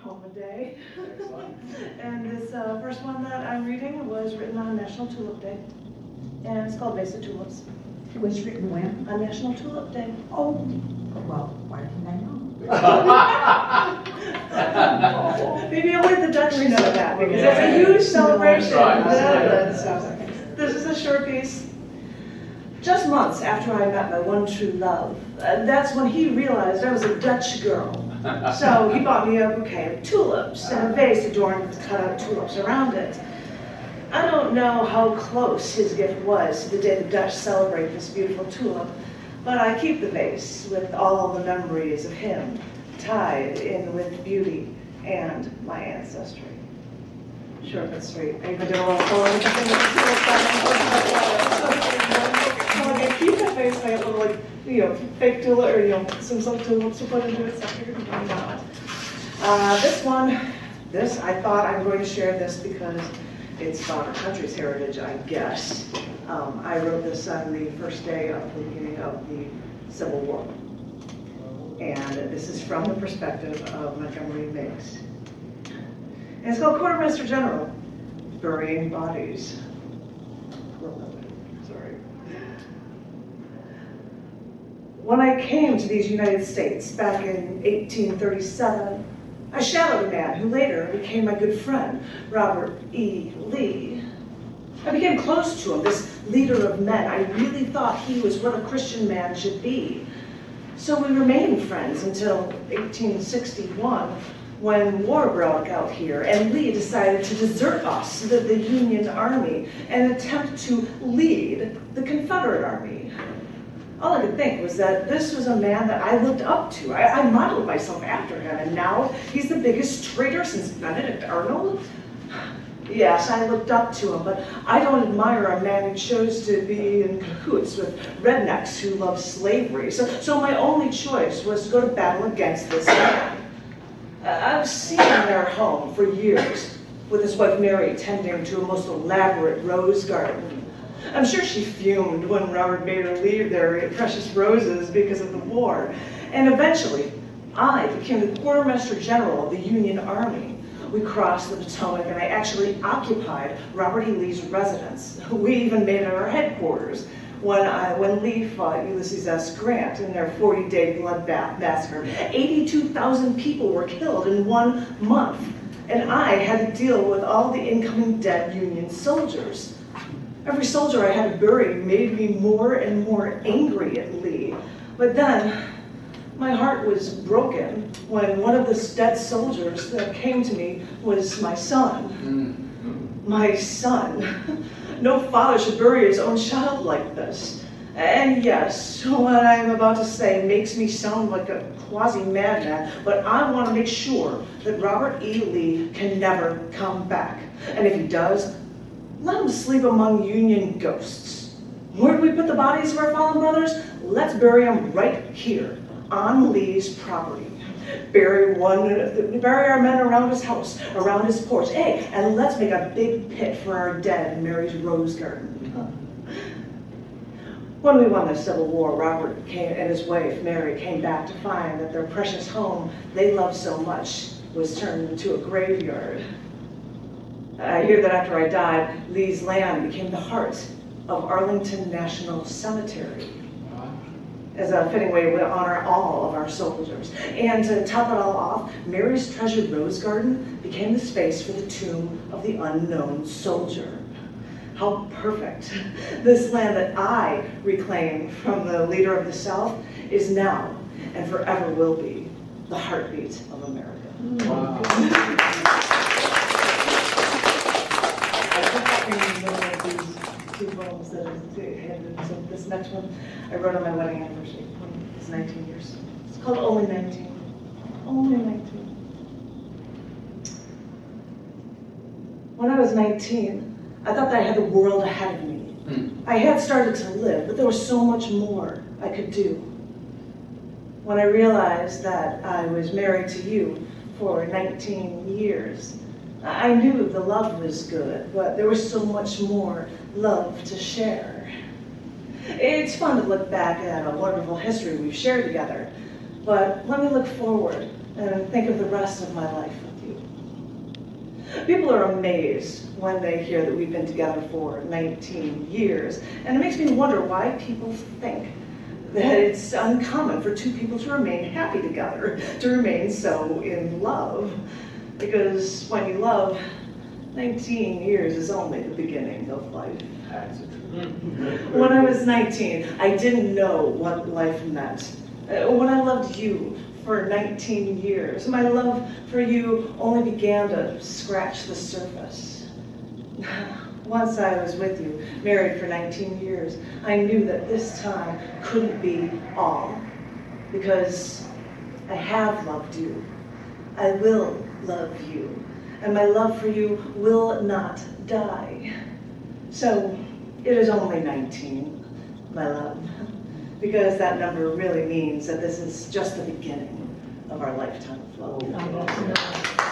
home a day. Excellent. And this first one that I'm reading was written on National Tulip Day. And it's called Vase of Tulips. It was written when? On National Tulip Day. Oh, well, why didn't I know? Maybe only the Dutch know that, because it's a huge celebration. That's This is a short piece. Just months after I met my one true love, that's when he realized I was a Dutch girl. So he bought me a bouquet of tulips and a vase adorned with cut-out tulips around it. I don't know how close his gift was to the day the Dutch celebrate this beautiful tulip, but I keep the vase with all the memories of him tied in with beauty and my ancestry. Short but sweet. I even did a little photo with the thing with the tulip. Keep that vase by a little, like, fake tulip, or, some tulips to put into it. So here we go. This one, I thought I'm going to share this because it's about our country's heritage, I guess. I wrote this on the first day of the beginning of the Civil War. And this is from the perspective of Montgomery Meigs. And it's called Quartermaster General, Burying Bodies. Sorry. When I came to these United States back in 1837, I shadowed a man who later became my good friend, Robert E. Lee. I became close to him, this leader of men. I really thought he was what a Christian man should be. So we remained friends until 1861, when war broke out here, and Lee decided to desert us, the Union Army, and attempt to lead the Confederate Army. All I could think was that this was a man that I looked up to. I modeled myself after him, and now he's the biggest traitor since Benedict Arnold. Yes, I looked up to him, but I don't admire a man who chose to be in cahoots with rednecks who love slavery. So my only choice was to go to battle against this man. I've seen their home for years, with his wife Mary tending to a most elaborate rose garden. I'm sure she fumed when Robert made her leave their precious roses because of the war. And eventually, I became the Quartermaster General of the Union Army. We crossed the Potomac, and I actually occupied Robert E. Lee's residence. We even made it our headquarters when Lee fought Ulysses S. Grant in their 40-day bloodbath massacre. 82,000 people were killed in 1 month, and I had to deal with all the incoming dead Union soldiers. Every soldier I had to bury made me more and more angry at Lee. But then, my heart was broken when one of the dead soldiers that came to me was my son. My son. No father should bury his own child like this. And yes, what I'm about to say makes me sound like a quasi-madman, but I want to make sure that Robert E. Lee can never come back. And if he does, let him sleep among Union ghosts. Where do we put the bodies of our fallen brothers? Let's bury them right here, on Lee's property. Bury our men around his house, around his porch. Hey, and let's make a big pit for our dead in Mary's rose garden. When we won the Civil War, Robert and his wife, Mary, came back to find that their precious home they loved so much was turned into a graveyard. I hear that after I died, Lee's land became the heart of Arlington National Cemetery, as a fitting way to honor all of our soldiers. And to top it all off, Mary's treasured rose garden became the space for the tomb of the unknown soldier. How perfect. This land that I reclaimed from the leader of the South is now and forever will be the heartbeat of America. Wow. Two poems that I handed. So this next one I wrote on my wedding anniversary. It's 19 years. It's called Only 19. Only 19. When I was 19, I thought that I had the world ahead of me. I had started to live, but there was so much more I could do. When I realized that I was married to you for 19 years, I knew the love was good, but there was so much more love to share. It's fun to look back at a wonderful history we've shared together, but let me look forward and think of the rest of my life with you. People are amazed when they hear that we've been together for 19 years. And it makes me wonder why people think that it's uncommon for two people to remain happy together, to remain so in love. Because when you love, 19 years is only the beginning of life. When I was 19, I didn't know what life meant. When I loved you for 19 years, my love for you only began to scratch the surface. Once I was with you, married for 19 years, I knew that this time couldn't be all, because I have loved you. I will love you, and my love for you will not die. So it is only 19, my love, because that number really means that this is just the beginning of our lifetime of love.